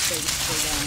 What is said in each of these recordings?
space for them.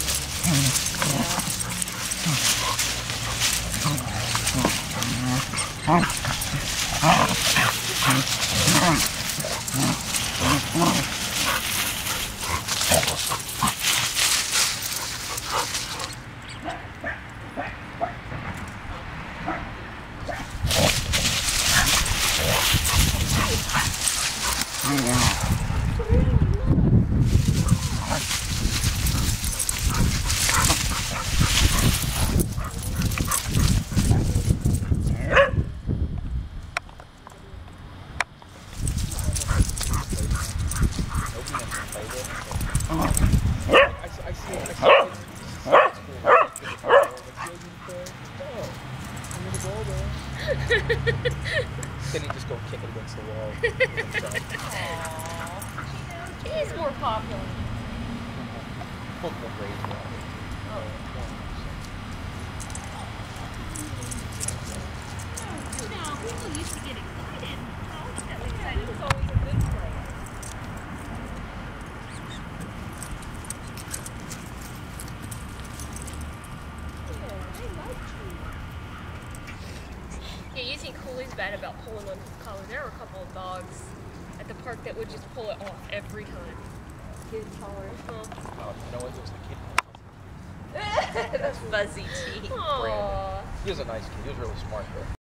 Then he just go kick it against the wall. Aww. He's more popular. Book will raise one. No, people used to get excited. He was always a good player. Yeah, you think Hooley's bad about pulling on his collar. There were a couple of dogs at the park that would just pull it off every time. His collar. You know what? It was the kid. That's fuzzy teeth. Brandon. He was a nice kid. He was really smart though.